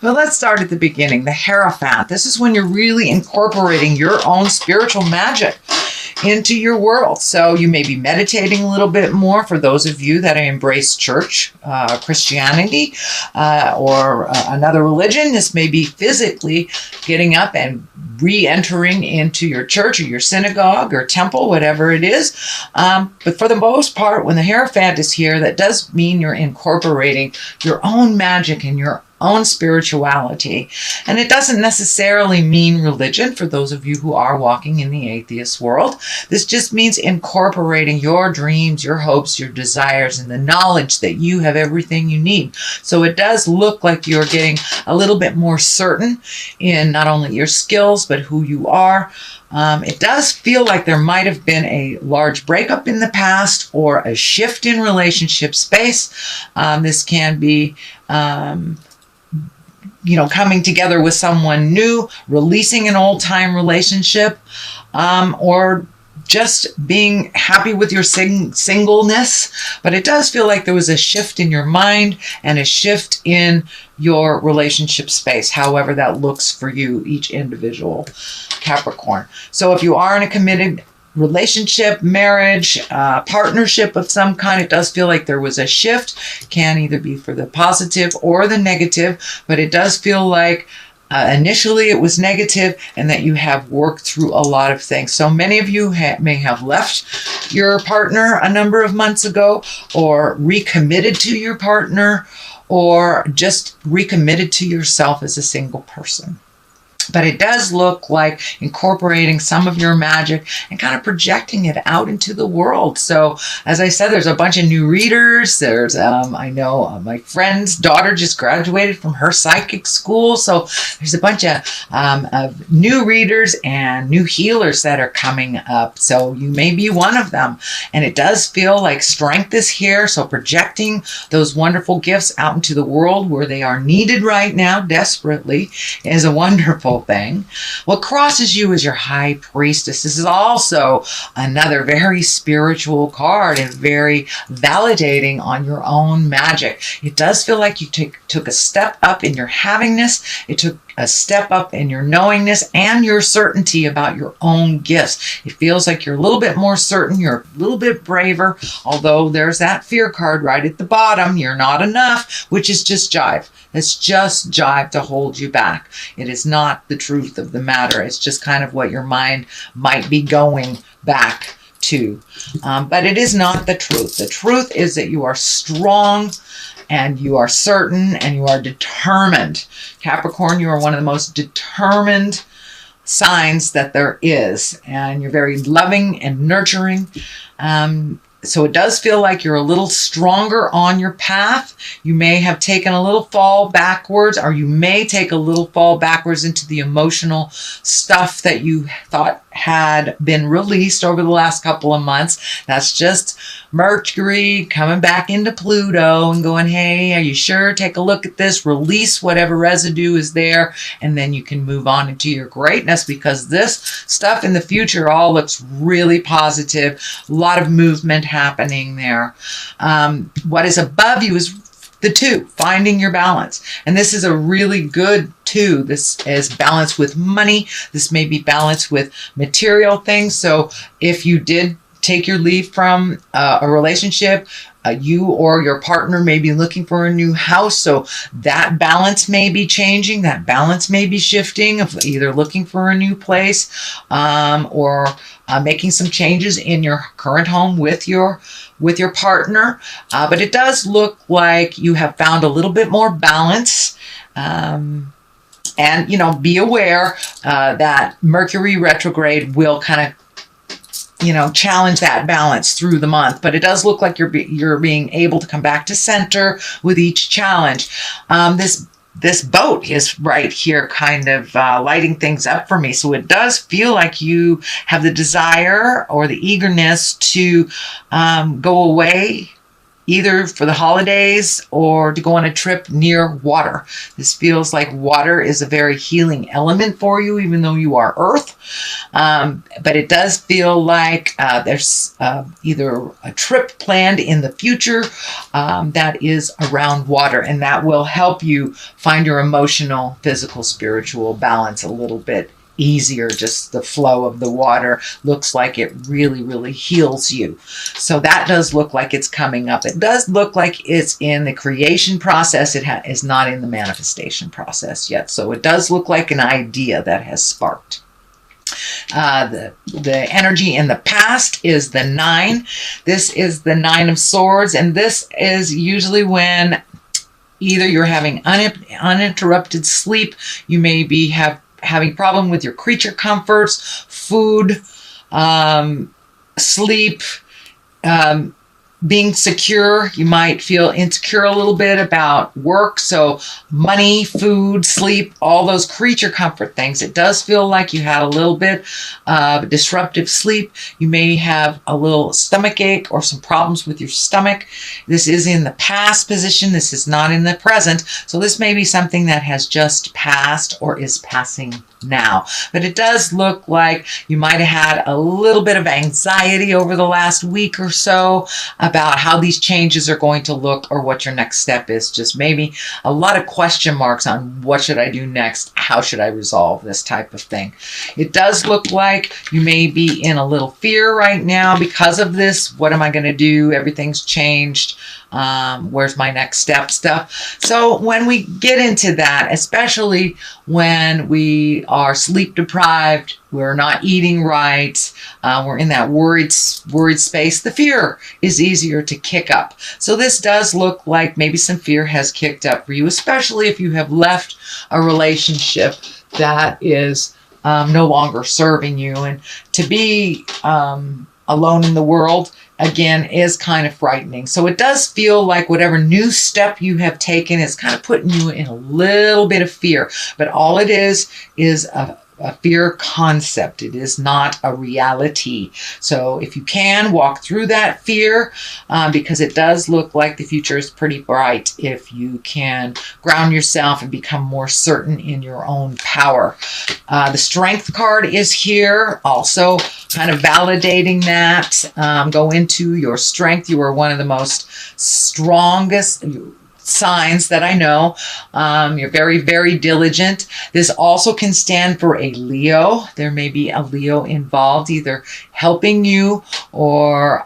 But let's start at the beginning. The Hierophant. This is when you're really incorporating your own spiritual magic into your world. So you may be meditating a little bit more for those of you that embrace church, Christianity, or another religion. This may be physically getting up and re-entering into your church or your synagogue or temple, whatever it is. But for the most part, when the Hierophant is here, that does mean you're incorporating your own magic and your own spirituality. And it doesn't necessarily mean religion for those of you who are walking in the atheist world. This just means incorporating your dreams, your hopes, your desires, and the knowledge that you have everything you need. So it does look like you're getting a little bit more certain in not only your skills, but who you are. It does feel like there might have been a large breakup in the past or a shift in relationship space. This can be coming together with someone new, releasing an old-time relationship, or just being happy with your singleness. But it does feel like there was a shift in your mind and a shift in your relationship space, however that looks for you, each individual Capricorn. So if you are in a committed relationship, marriage, partnership of some kind, it does feel like there was a shift. Can either be for the positive or the negative, but it does feel like initially it was negative and that you have worked through a lot of things. So many of you may have left your partner a number of months ago, or recommitted to your partner, or just recommitted to yourself as a single person. But it does look like incorporating some of your magic and kind of projecting it out into the world. So, as I said, there's a bunch of new readers. There's, I know my friend's daughter just graduated from her psychic school. So there's a bunch of new readers and new healers that are coming up. So you may be one of them. And it does feel like strength is here. So projecting those wonderful gifts out into the world where they are needed right now desperately is a wonderful thing. What crosses you is your High Priestess. This is also another very spiritual card and very validating on your own magic. It does feel like you took a step up in your havingness. It took a step up in your knowingness and your certainty about your own gifts. It feels like you're a little bit more certain. You're a little bit braver, although there's that fear card right at the bottom. You're not enough, which is just jive. It's just jive to hold you back. It is not the truth of the matter. It's just kind of what your mind might be going back to. But it is not the truth. The truth is that you are strong and you are certain and you are determined. Capricorn, you are one of the most determined signs that there is. And you're very loving and nurturing. So it does feel like you're a little stronger on your path. You may have taken a little fall backwards, or you may take a little fall backwards into the emotional stuff that you thought had been released over the last couple of months. That's just Mercury coming back into Pluto and going, hey, are you sure? Take a look at this, release whatever residue is there, and then you can move on into your greatness, because this stuff in the future all looks really positive. A lot of movement happening there. What is above you is the 2, finding your balance. And this is a really good 2. This is balance with money. This may be balance with material things. So if you did take your leave from a relationship, you or your partner may be looking for a new house. So that balance may be changing. That balance may be shifting, of either looking for a new place or making some changes in your current home with your partner. But it does look like you have found a little bit more balance. And, be aware that Mercury retrograde will kind of challenge that balance through the month, but it does look like you're being able to come back to center with each challenge. This boat is right here kind of lighting things up for me. So it does feel like you have the desire or the eagerness to go away either for the holidays or to go on a trip near water. This feels like water is a very healing element for you, even though you are earth. But it does feel like there's either a trip planned in the future that is around water, and that will help you find your emotional, physical, spiritual balance a little bit easier. Just the flow of the water looks like it really heals you. So that does look like it's coming up. It does look like it's in the creation process. It is not in the manifestation process yet. So it does look like an idea that has sparked. The energy in the past is the 9. This is the 9 of Swords, and this is usually when either you're having uninterrupted sleep, you may be having problem with your creature comforts, food, sleep, being secure. You might feel insecure a little bit about work. So money, food, sleep, all those creature comfort things. It does feel like you had a little bit of disruptive sleep. You may have a little stomach ache or some problems with your stomach. This is in the past position. This is not in the present. So this may be something that has just passed or is passing now. But it does look like you might have had a little bit of anxiety over the last week or so about how these changes are going to look or what your next step is. Just maybe a lot of question marks on what should I do next? How should I resolve this type of thing? It does look like you may be in a little fear right now because of this. What am I going to do? Everything's changed. Where's my next step stuff? So when we get into that, especially when we are sleep deprived, we're not eating right, we're in that worried space, the fear is easier to kick up. So this does look like maybe some fear has kicked up for you, especially if you have left a relationship that is no longer serving you. And to be alone in the world, again, is kind of frightening. So it does feel like whatever new step you have taken is kind of putting you in a little bit of fear. But all it is a fear concept. It is not a reality. So if you can walk through that fear, because it does look like the future is pretty bright if you can ground yourself and become more certain in your own power. The Strength card is here, also kind of validating that. Go into your strength. You are one of the most strongest signs that I know. You're very diligent. This also can stand for a Leo. There may be a Leo involved, either helping you or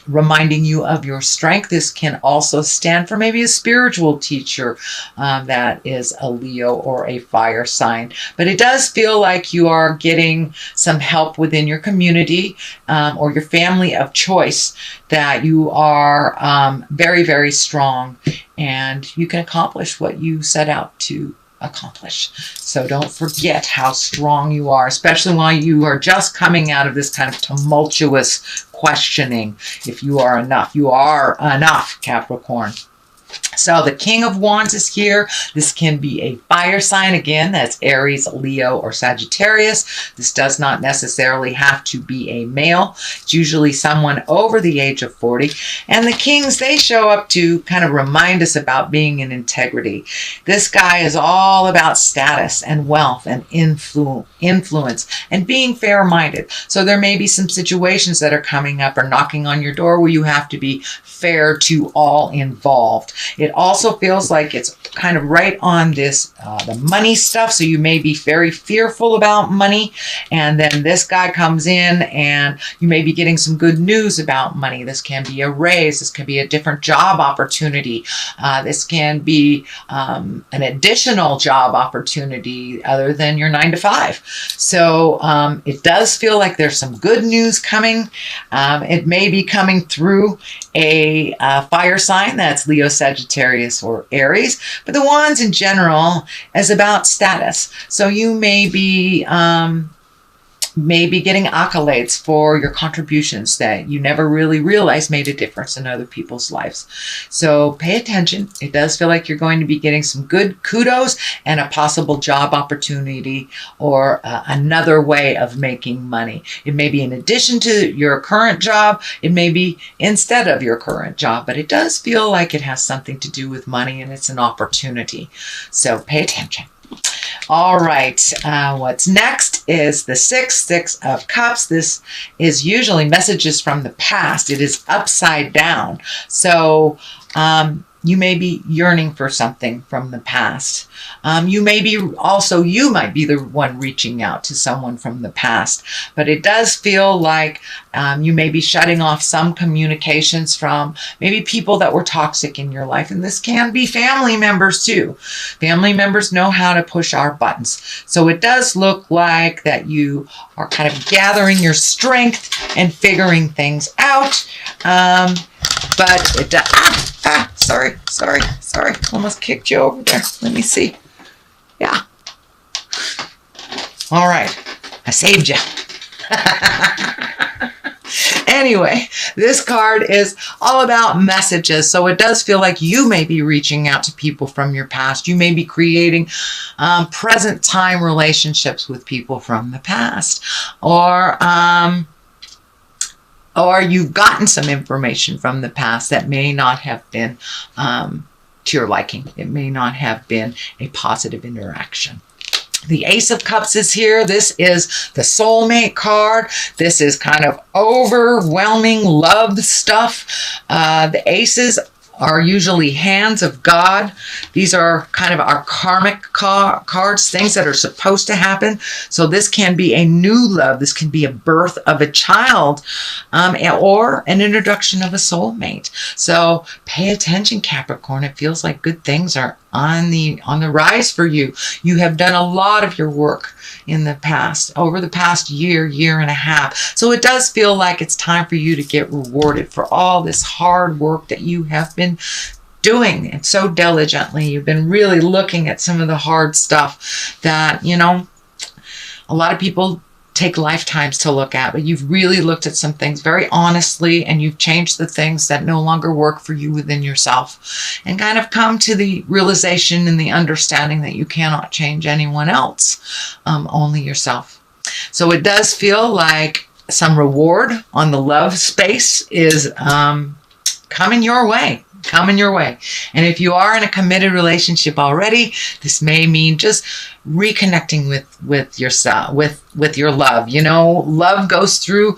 reminding you of your strength. This can also stand for maybe a spiritual teacher that is a Leo or a fire sign. But it does feel like you are getting some help within your community or your family of choice, that you are very strong and you can accomplish what you set out to accomplish. So don't forget how strong you are, especially while you are just coming out of this kind of tumultuous questioning. If you are enough, you are enough, Capricorn. So the King of Wands is here. This can be a fire sign. Again, that's Aries, Leo, or Sagittarius. This does not necessarily have to be a male. It's usually someone over the age of 40. And the Kings, they show up to kind of remind us about being in integrity. This guy is all about status and wealth and influence and being fair-minded. So there may be some situations that are coming up or knocking on your door where you have to be fair to all involved. It also feels like it's kind of right on this, the money stuff. So you may be very fearful about money. And then this guy comes in and you may be getting some good news about money. This can be a raise. This can be a different job opportunity. This can be an additional job opportunity other than your 9-to-5. So it does feel like there's some good news coming. It may be coming through a fire sign, that's Leo, Sagittarius, or Aries. But the Wands in general is about status. So you may be maybe getting accolades for your contributions that you never really realized made a difference in other people's lives. So pay attention. It does feel like you're going to be getting some good kudos and a possible job opportunity or another way of making money. It may be in addition to your current job. It may be instead of your current job, but it does feel like it has something to do with money and it's an opportunity. So pay attention. All right, what's next is the Six of Cups. This is usually messages from the past. It is upside down. So you may be yearning for something from the past. You might be the one reaching out to someone from the past, but it does feel like you may be shutting off some communications from maybe people that were toxic in your life. And this can be family members too. Family members know how to push our buttons. So it does look like that you are kind of gathering your strength and figuring things out. But it sorry. Almost kicked you over there. Let me see. Yeah. All right. I saved you. Anyway, this card is all about messages. So it does feel like you may be reaching out to people from your past. You may be creating present time relationships with people from the past. Or you've gotten some information from the past that may not have been to your liking. It may not have been a positive interaction. The Ace of Cups is here. This is the soulmate card. This is kind of overwhelming love stuff. The aces are usually hands of God. These are kind of our karmic cards, things that are supposed to happen. So this can be a new love. This can be a birth of a child or an introduction of a soulmate. So pay attention, Capricorn. It feels like good things are on the rise for you. You have done a lot of your work in the past, over the past year and a half. So it does feel like it's time for you to get rewarded for all this hard work that you have been doing and so diligently. You've been really looking at some of the hard stuff that, a lot of people take lifetimes to look at, but you've really looked at some things very honestly, and you've changed the things that no longer work for you within yourself, and kind of come to the realization and the understanding that you cannot change anyone else, only yourself. So it does feel like some reward on the love space is coming your way. And if you are in a committed relationship already, this may mean just reconnecting with yourself, with your love. Love goes through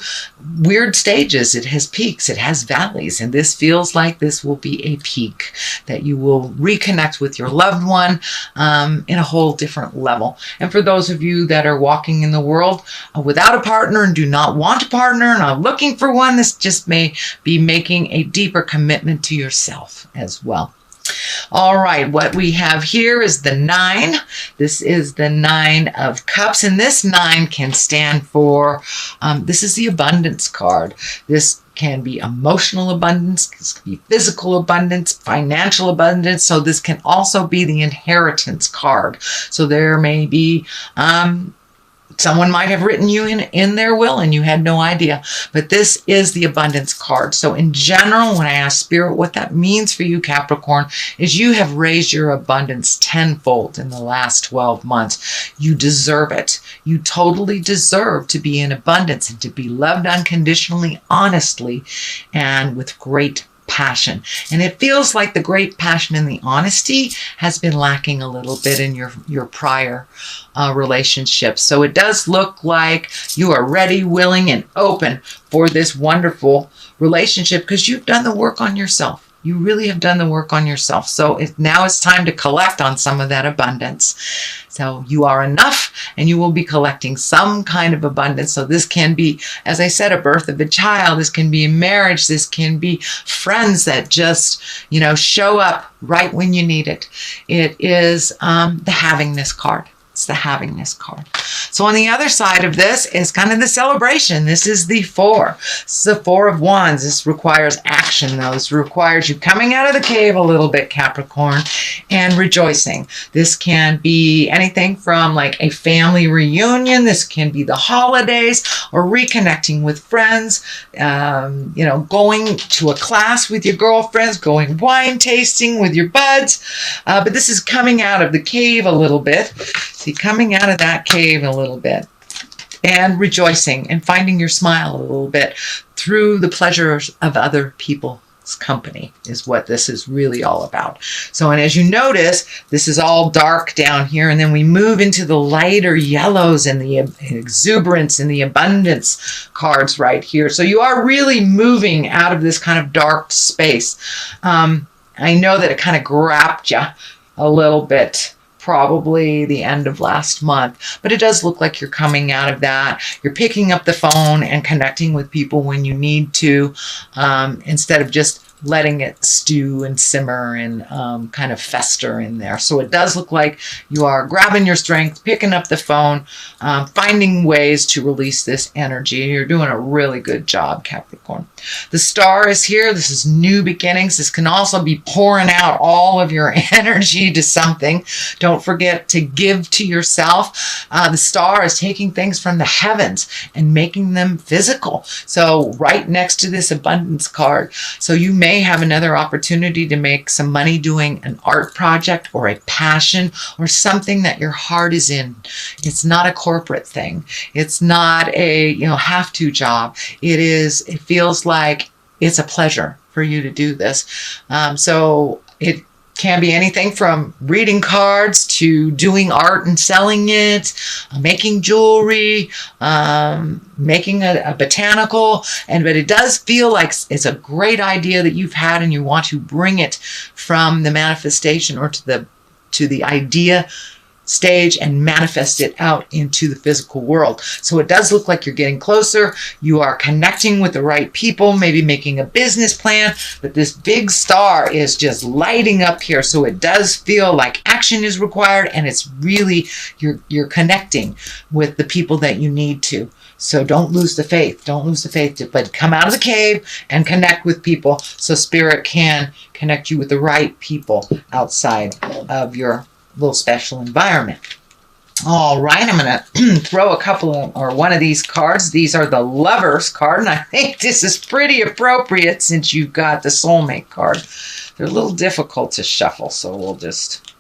weird stages. It has peaks, it has valleys, and this feels like this will be a peak, that you will reconnect with your loved one in a whole different level. And for those of you that are walking in the world without a partner and do not want a partner and are looking for one, this just may be making a deeper commitment to yourself as well. All right, what we have here is the 9. This is the 9 of Cups, and this 9 can stand for, this is the abundance card. This can be emotional abundance, this can be physical abundance, financial abundance. So this can also be the inheritance card. So there may be, someone might have written you in their will and you had no idea, but this is the abundance card. So in general, when I ask Spirit what that means for you, Capricorn, is you have raised your abundance tenfold in the last 12 months. You deserve it. You totally deserve to be in abundance and to be loved unconditionally, honestly, and with great passion. And it feels like the great passion and the honesty has been lacking a little bit in your prior relationships. So it does look like you are ready, willing, and open for this wonderful relationship because you've done the work on yourself. You really have done the work on yourself. So now it's time to collect on some of that abundance. So you are enough, and you will be collecting some kind of abundance. So this can be, as I said, a birth of a child. This can be a marriage. This can be friends that just, show up right when you need it. It is the havingness card. It's the havingness card. So on the other side of this is kind of the celebration. This is the 4. This is the 4 of Wands. This requires action, though. This requires you coming out of the cave a little bit, Capricorn, and rejoicing. This can be anything from like a family reunion. This can be the holidays or reconnecting with friends, going to a class with your girlfriends, going wine tasting with your buds. But this is coming out of the cave a little bit. See, coming out of that cave a little bit and rejoicing and finding your smile a little bit through the pleasures of other people's company is what this is really all about. So, and as you notice, this is all dark down here, and then we move into the lighter yellows and the exuberance and the abundance cards right here. So you are really moving out of this kind of dark space. I know that it kind of grabbed you a little bit, probably the end of last month, but it does look like you're coming out of that. You're picking up the phone and connecting with people when you need to, instead of just letting it stew and simmer and kind of fester in there. So it does look like you are grabbing your strength, picking up the phone, finding ways to release this energy. You're doing a really good job, Capricorn. The star is here. This is new beginnings. This can also be pouring out all of your energy to something. Don't forget to give to yourself. The star is taking things from the heavens and making them physical. So right next to this abundance card. So you may have another opportunity to make some money doing an art project or a passion or something that your heart is in. It's not a corporate thing. It's not a have-to job. It feels like it's a pleasure for you to do this. So it can be anything from reading cards to doing art and selling it, making jewelry, making a botanical. But it does feel like it's a great idea that you've had and you want to bring it from the manifestation or to the idea stage and manifest it out into the physical world. So it does look like you're getting closer. You are connecting with the right people, maybe making a business plan, but this big star is just lighting up here. So it does feel like action is required, and it's really, you're connecting with the people that you need to. So don't lose the faith. Don't lose the faith, but come out of the cave and connect with people so Spirit can connect you with the right people outside of your little special environment. All right, I'm going to throw one of these cards. These are the Lovers card, and I think this is pretty appropriate since you've got the Soulmate card. They're a little difficult to shuffle, so we'll just...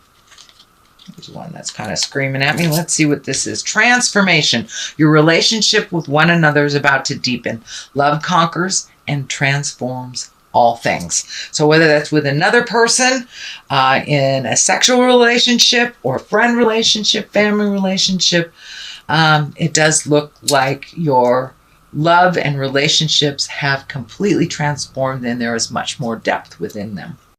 There's one that's kind of screaming at me. Let's see what this is. Transformation. Your relationship with one another is about to deepen. Love conquers and transforms all things. So whether that's with another person, in a sexual relationship or friend relationship, family relationship, it does look like your love and relationships have completely transformed and there is much more depth within them.